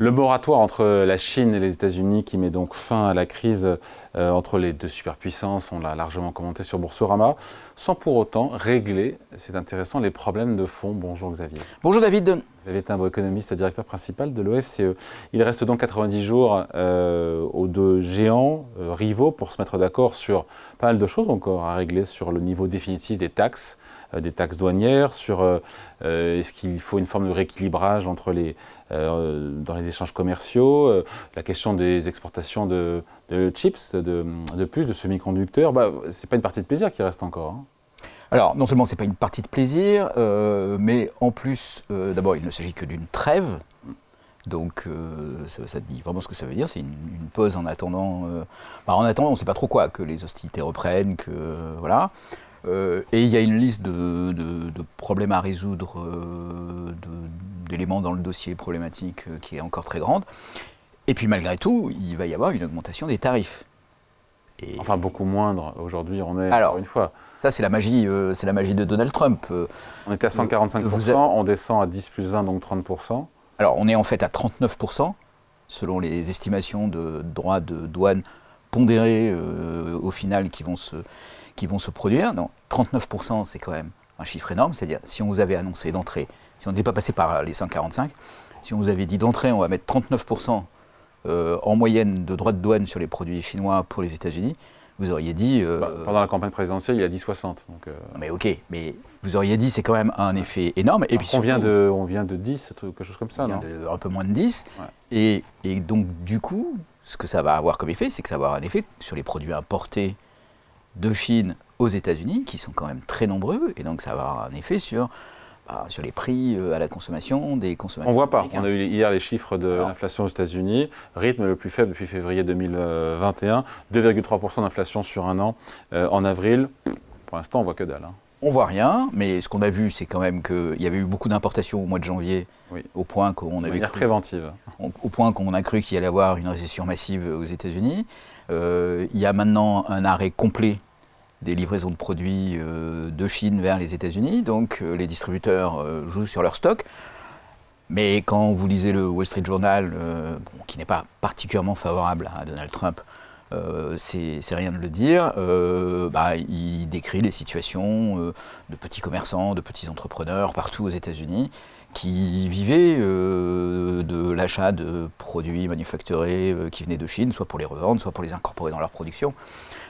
Le moratoire entre la Chine et les États-Unis qui met donc fin à la crise entre les deux superpuissances, on l'a largement commenté sur Boursorama, sans pour autant régler, c'est intéressant, les problèmes de fond. Bonjour Xavier. Bonjour David. Xavier Timbre, économiste, directeur principal de l'OFCE. Il reste donc 90 jours aux deux géants rivaux pour se mettre d'accord sur pas mal de choses encore à régler sur le niveau définitif des taxes douanières, sur est-ce qu'il faut une forme de rééquilibrage entre dans les échanges commerciaux, la question des exportations de chips, de puces, de semi-conducteurs. C'est pas une partie de plaisir qui reste encore. Hein. Alors, non seulement c'est pas une partie de plaisir, mais en plus, d'abord, il ne s'agit que d'une trêve. Donc, ça dit vraiment ce que ça veut dire. C'est une pause en attendant. En attendant, on ne sait pas trop quoi, que les hostilités reprennent, que voilà. Et il y a une liste de problèmes à résoudre, d'éléments dans le dossier problématique qui est encore très grande. Et puis malgré tout, il va y avoir une augmentation des tarifs. Enfin, beaucoup moindre. Aujourd'hui, on est, encore une fois... Ça, c'est la magie de Donald Trump. On était à 145%, on descend à 10 plus 20, donc 30%. Alors, on est en fait à 39%, selon les estimations de droits de douane pondérés au final qui vont se produire. Donc, 39%, c'est quand même un chiffre énorme. C'est-à-dire, si on vous avait annoncé d'entrée, si on n'était pas passé par les 145, si on vous avait dit d'entrée, on va mettre 39% en moyenne de droits de douane sur les produits chinois pour les États-Unis, vous auriez dit... pendant la campagne présidentielle, il y a 10,60. Mais ok, mais vous auriez dit c'est quand même un effet énorme. Et puis surtout, on vient de 10, quelque chose comme ça, non? Un peu moins de 10. Ouais. Et donc, du coup, ce que ça va avoir comme effet, c'est que ça va avoir un effet sur les produits importés de Chine aux États-Unis, qui sont quand même très nombreux. Et donc, ça va avoir un effet sur les prix à la consommation des consommateurs. On ne voit pas. On a eu hier les chiffres de l'inflation aux États-Unis. Rythme le plus faible depuis février 2021. 2,3% d'inflation sur un an en avril. Pour l'instant, on ne voit que dalle. Hein. On ne voit rien, mais ce qu'on a vu, c'est quand même qu'il y avait eu beaucoup d'importations au mois de janvier, au point qu'on avait cru, préventive. Au point qu'on a cru qu'il y allait y avoir une récession massive aux États-Unis. Il y a maintenant un arrêt complet des livraisons de produits de Chine vers les États-Unis, donc les distributeurs jouent sur leur stock. Mais quand vous lisez le Wall Street Journal, qui n'est pas particulièrement favorable à Donald Trump, c'est rien de le dire, il décrit les situations de petits commerçants, de petits entrepreneurs partout aux États-Unis qui vivaient de l'achat de produits manufacturés qui venaient de Chine, soit pour les revendre, soit pour les incorporer dans leur production.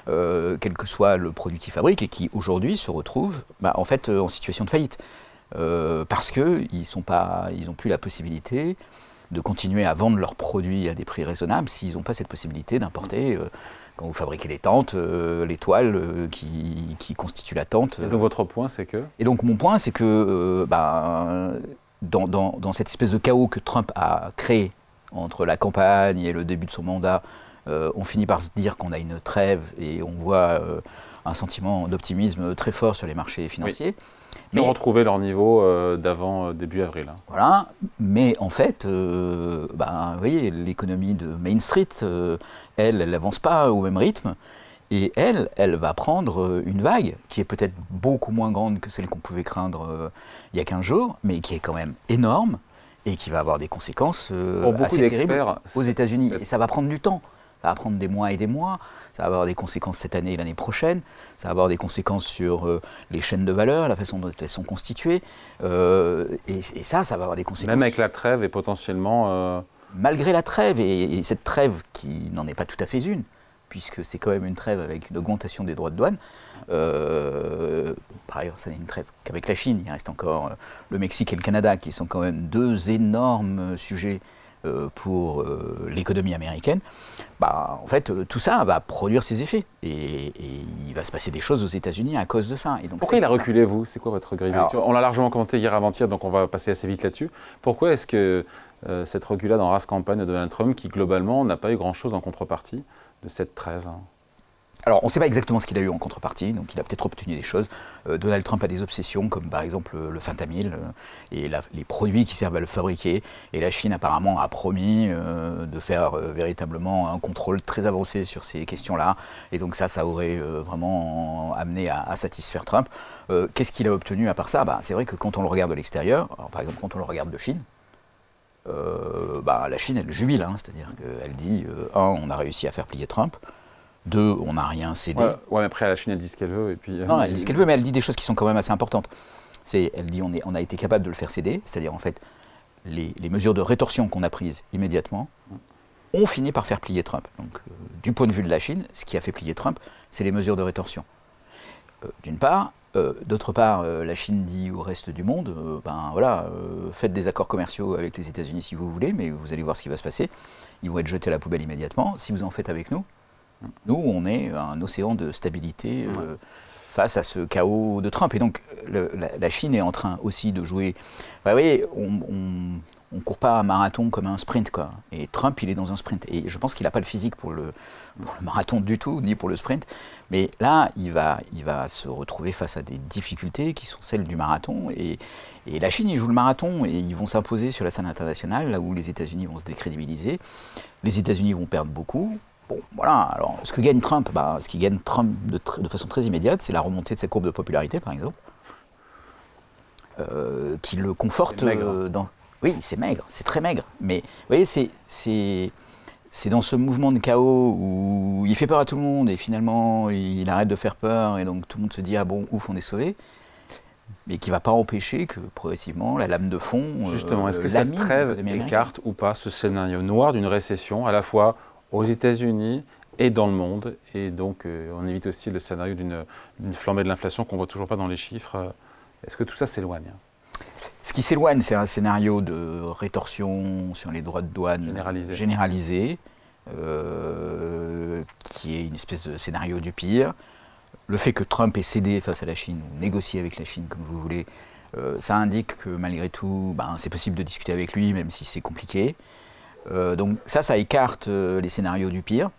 Quel que soit le produit qu'ils fabriquent et qui aujourd'hui se retrouvent en fait en situation de faillite parce qu'ils n'ont plus la possibilité de continuer à vendre leurs produits à des prix raisonnables s'ils n'ont pas cette possibilité d'importer quand vous fabriquez des tentes, les toiles qui constituent la tente. Et donc votre point c'est que? Et donc mon point c'est que dans cette espèce de chaos que Trump a créé entre la campagne et le début de son mandat, on finit par se dire qu'on a une trêve et on voit un sentiment d'optimisme très fort sur les marchés financiers. Oui. Ils ont retrouvé leur niveau d'avant début avril. Hein. Voilà, mais en fait, vous voyez, l'économie de Main Street, elle n'avance pas au même rythme. Et elle va prendre une vague qui est peut-être beaucoup moins grande que celle qu'on pouvait craindre il y a 15 jours, mais qui est quand même énorme et qui va avoir des conséquences assez terribles aux États-Unis. Et ça va prendre du temps. Ça va prendre des mois et des mois, ça va avoir des conséquences cette année et l'année prochaine, ça va avoir des conséquences sur les chaînes de valeur, la façon dont elles sont constituées, et ça va avoir des conséquences... Même avec la trêve et potentiellement... Malgré la trêve, et cette trêve qui n'en est pas tout à fait une, puisque c'est quand même une trêve avec une augmentation des droits de douane. Par ailleurs, ça n'est une trêve qu'avec la Chine, il reste encore le Mexique et le Canada, qui sont quand même deux énormes sujets pour l'économie américaine, en fait, tout ça va produire ses effets. Et il va se passer des choses aux États-Unis à cause de ça. Et donc, pourquoi il a reculé, vous? C'est quoi votre grille de lecture? On l'a largement commenté hier avant-hier, donc on va passer assez vite là-dessus. Pourquoi est-ce que cette reculade en race campagne de Donald Trump, qui globalement n'a pas eu grand-chose en contrepartie de cette trêve? Alors, on ne sait pas exactement ce qu'il a eu en contrepartie, donc il a peut-être obtenu des choses. Donald Trump a des obsessions, comme par exemple le fentanyl et les produits qui servent à le fabriquer. Et la Chine, apparemment, a promis de faire véritablement un contrôle très avancé sur ces questions-là. Et donc ça aurait vraiment amené à satisfaire Trump. Qu'est-ce qu'il a obtenu à part ça? C'est vrai que quand on le regarde de l'extérieur, par exemple quand on le regarde de Chine, la Chine, elle jubile, hein, c'est-à-dire qu'elle dit, on a réussi à faire plier Trump, 2, on n'a rien cédé. Ouais, mais après, la Chine, elle dit ce qu'elle veut. Et puis, non, elle dit ce qu'elle veut, mais elle dit des choses qui sont quand même assez importantes. Elle dit on a été capable de le faire céder, c'est-à-dire en fait, les mesures de rétorsion qu'on a prises immédiatement ont fini par faire plier Trump. Donc, du point de vue de la Chine, ce qui a fait plier Trump, c'est les mesures de rétorsion. D'une part. D'autre part, la Chine dit au reste du monde, faites des accords commerciaux avec les États-Unis si vous voulez, mais vous allez voir ce qui va se passer. Ils vont être jetés à la poubelle immédiatement. Si vous en faites avec nous, on est un océan de stabilité face à ce chaos de Trump. Et donc, la Chine est en train aussi de jouer... Vous voyez, on ne court pas un marathon comme un sprint, quoi. Et Trump, il est dans un sprint. Et je pense qu'il n'a pas le physique pour le marathon du tout, ni pour le sprint. Mais là, il va se retrouver face à des difficultés qui sont celles du marathon. Et la Chine, ils jouent le marathon et ils vont s'imposer sur la scène internationale, là où les États-Unis vont se décrédibiliser. Les États-Unis vont perdre beaucoup. Bon, voilà. Alors, ce que gagne Trump, ce qui gagne Trump de façon très immédiate, c'est la remontée de sa courbe de popularité, par exemple, qui le conforte dans... Oui, c'est maigre, c'est très maigre. Mais vous voyez, c'est dans ce mouvement de chaos où il fait peur à tout le monde et finalement il arrête de faire peur et donc tout le monde se dit ah bon, ouf, on est sauvé. Mais qui ne va pas empêcher que progressivement la lame de fond. Justement, est-ce que cette trêve écarte ou pas ce scénario noir d'une récession à la fois aux États-Unis et dans le monde? Et donc on évite aussi le scénario d'une flambée de l'inflation qu'on ne voit toujours pas dans les chiffres. Est-ce que tout ça s'éloigne? Ce qui s'éloigne, c'est un scénario de rétorsion sur les droits de douane généralisé qui est une espèce de scénario du pire. Le fait que Trump ait cédé face à la Chine, ou négocié avec la Chine, comme vous voulez, ça indique que malgré tout, c'est possible de discuter avec lui, même si c'est compliqué. Donc ça écarte les scénarios du pire.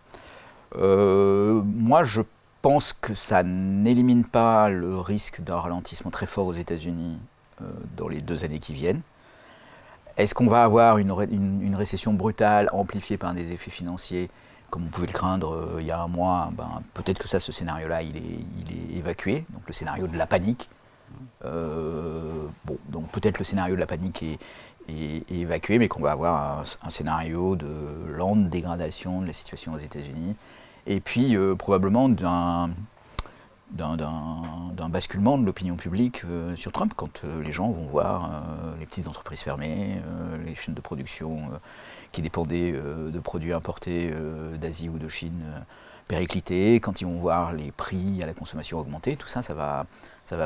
Moi, je pense que ça n'élimine pas le risque d'un ralentissement très fort aux États-Unis dans les 2 années qui viennent. Est-ce qu'on va avoir une récession brutale amplifiée par des effets financiers, comme on pouvait le craindre il y a un mois? Peut-être que ce scénario-là, il est évacué, donc le scénario de la panique. Donc peut-être le scénario de la panique est évacué, mais qu'on va avoir un scénario de lente dégradation de la situation aux États-Unis, et puis probablement d'un basculement de l'opinion publique sur Trump, quand les gens vont voir les petites entreprises fermées, les chaînes de production qui dépendaient de produits importés d'Asie ou de Chine péricliter, quand ils vont voir les prix à la consommation augmenter, tout ça, ça va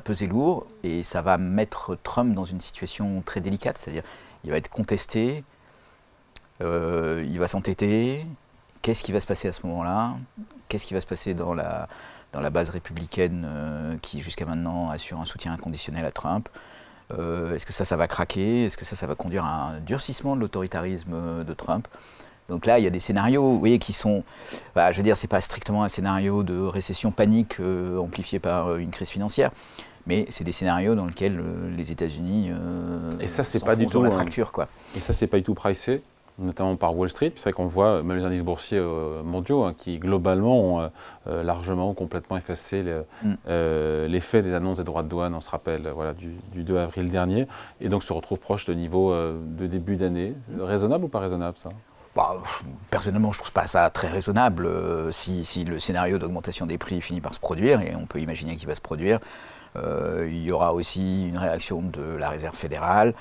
peser lourd et ça va mettre Trump dans une situation très délicate, c'est-à-dire il va être contesté, il va s'entêter. Qu'est-ce qui va se passer à ce moment-là? Qu'est-ce qui va se passer dans la base républicaine qui jusqu'à maintenant assure un soutien inconditionnel à Trump? Est-ce que ça va craquer? Est-ce que ça va conduire à un durcissement de l'autoritarisme de Trump? Donc là, il y a des scénarios, vous voyez, qui sont... je veux dire, c'est pas strictement un scénario de récession panique amplifié par une crise financière, mais c'est des scénarios dans lesquels les États-Unis et ça, c'est pas du tout la fracture, quoi. Et ça, c'est pas du tout pricé, notamment par Wall Street. C'est vrai qu'on voit même les indices boursiers mondiaux qui, globalement, ont largement ou complètement effacé l'effet des annonces des droits de douane, on se rappelle, du 2 avril dernier, et donc se retrouve proche de niveau de début d'année. Raisonnable ou pas raisonnable, ça? Personnellement, je ne trouve pas ça très raisonnable. Si le scénario d'augmentation des prix finit par se produire, et on peut imaginer qu'il va se produire, il y aura aussi une réaction de la Réserve fédérale,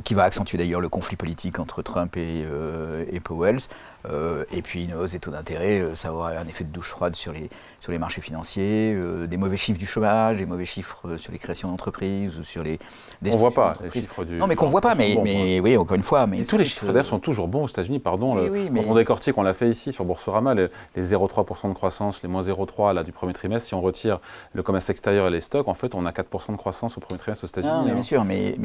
qui va accentuer d'ailleurs le conflit politique entre Trump et Powell. Et puis une hausse des taux d'intérêt, ça aura un effet de douche froide sur les marchés financiers, des mauvais chiffres du chômage, des mauvais chiffres sur les créations d'entreprises ou sur les... On ne voit pas les chiffres du... Non, mais qu'on ne voit pas, mais oui, encore une fois... Mais tous les chiffres d'ailleurs sont toujours bons aux États-Unis, pardon. Quand on décortique, on l'a fait ici sur Boursorama, les 0,3% de croissance, les moins 0,3% là, du premier trimestre, si on retire le commerce extérieur et les stocks, en fait, on a 4% de croissance au premier trimestre aux États-Unis. Non, mais bien sûr, mais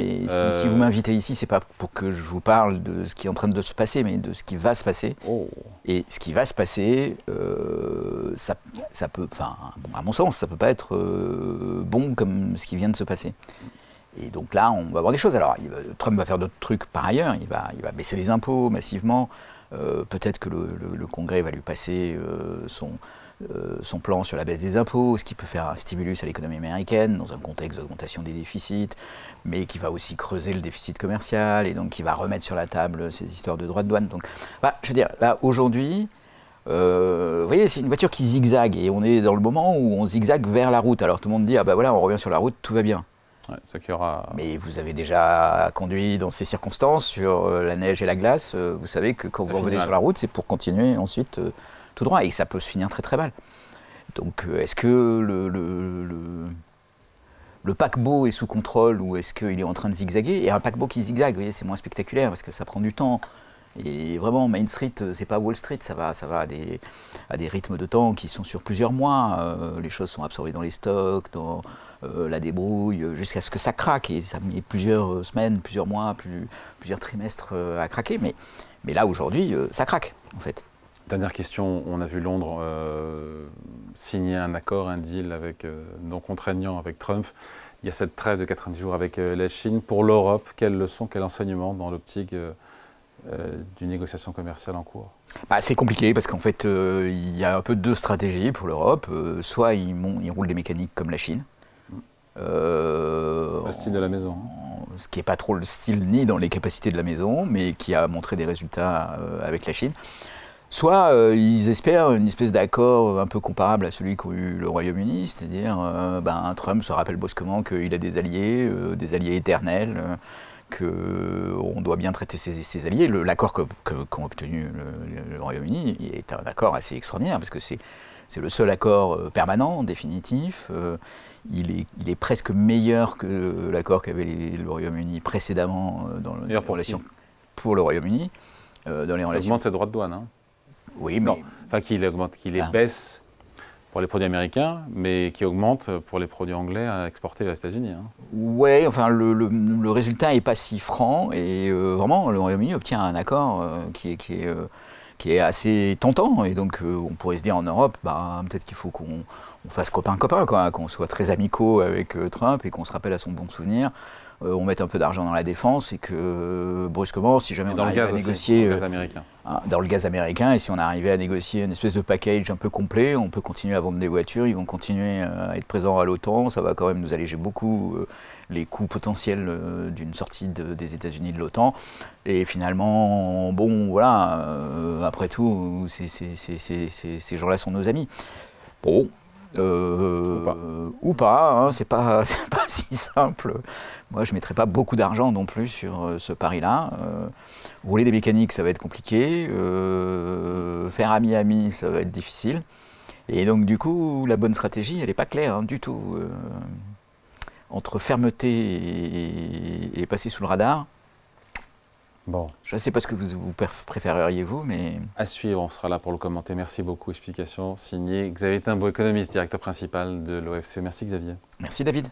si vous m'invitez ici, c'est pas pour que je vous parle de ce qui est en train de se passer, mais de ce qui va se passer. Oh. Et ce qui va se passer, ça peut, à mon sens, ça peut pas être bon comme ce qui vient de se passer. Et donc là, on va voir des choses. Alors, Trump va faire d'autres trucs par ailleurs. Il va baisser les impôts massivement. Peut-être que le Congrès va lui passer son plan sur la baisse des impôts, ce qui peut faire un stimulus à l'économie américaine dans un contexte d'augmentation des déficits, mais qui va aussi creuser le déficit commercial et donc qui va remettre sur la table ces histoires de droits de douane. Donc, bah, je veux dire, là, aujourd'hui, vous voyez, c'est une voiture qui zigzague et on est dans le moment où on zigzague vers la route. Alors tout le monde dit, ah ben voilà, on revient sur la route, tout va bien. Ouais, ce qui aura... Mais vous avez déjà conduit dans ces circonstances sur la neige et la glace. Vous savez que quand vous revenez sur la route, c'est pour continuer ensuite tout droit. Et ça peut se finir très très mal. Donc est-ce que le paquebot est sous contrôle ou est-ce qu'il est en train de zigzaguer? Et un paquebot qui zigzague, vous voyez, c'est moins spectaculaire parce que ça prend du temps. Et vraiment, Main Street, c'est pas Wall Street, ça va à des rythmes de temps qui sont sur plusieurs mois. Les choses sont absorbées dans les stocks, dans la débrouille, jusqu'à ce que ça craque. Et ça met plusieurs semaines, plusieurs mois, plusieurs trimestres à craquer. Mais là, aujourd'hui, ça craque, en fait. Dernière question, on a vu Londres signer un accord, un deal non contraignant avec Trump. Il y a cette trêve de 90 jours avec la Chine. Pour l'Europe, quelle leçon, quel enseignement dans l'optique d'une négociation commerciale en cours? Bah, c'est compliqué parce qu'en fait, il y a un peu deux stratégies pour l'Europe. Soit ils roulent des mécaniques comme la Chine. Le style de la maison. Ce qui n'est pas trop le style ni dans les capacités de la maison, mais qui a montré des résultats avec la Chine. Soit ils espèrent une espèce d'accord un peu comparable à celui qu'a eu le Royaume-Uni, c'est-à-dire Trump se rappelle brusquement qu'il a des alliés éternels, qu'on doit bien traiter ses alliés. L'accord qu'ont obtenu le Royaume-Uni est un accord assez extraordinaire, parce que c'est le seul accord permanent, définitif. Il est presque meilleur que l'accord qu'avait le Royaume-Uni précédemment dans les relations pour le Royaume-Uni. Dans les relations. Augmente ses droits de douane. Hein. Oui, mais... Enfin, qu'il les baisse pour les produits américains, mais qui augmente pour les produits anglais à exporter vers les États-Unis. Hein. Oui, enfin, le résultat n'est pas si franc, et vraiment, le Royaume-Uni obtient un accord qui est assez tentant, et donc on pourrait se dire en Europe, peut-être qu'il faut qu'on fasse copain-copain, qu'on soit très amicaux avec Trump, et qu'on se rappelle à son bon souvenir, on mette un peu d'argent dans la défense, et que brusquement, si jamais on arrive à négocier... Dans le gaz américain. Dans le gaz américain, et si on arrivait à négocier une espèce de package un peu complet, on peut continuer à vendre des voitures, ils vont continuer à être présents à l'OTAN, ça va quand même nous alléger beaucoup les coûts potentiels d'une sortie des États-Unis de l'OTAN. Et finalement, bon, voilà, après tout, ces gens-là sont nos amis. Bon, ou pas, hein, c'est pas si simple. Moi, je ne mettrais pas beaucoup d'argent non plus sur ce pari-là. Rouler des mécaniques, ça va être compliqué. Faire à Miami, ça va être difficile. Et donc, du coup, la bonne stratégie, elle n'est pas claire du tout. Entre fermeté et passer sous le radar. Bon. Je ne sais pas ce que vous préféreriez, vous, mais... À suivre, on sera là pour le commenter. Merci beaucoup. Explication signée Xavier Timbaud, économiste, directeur principal de l'OFCE. Merci Xavier. Merci David.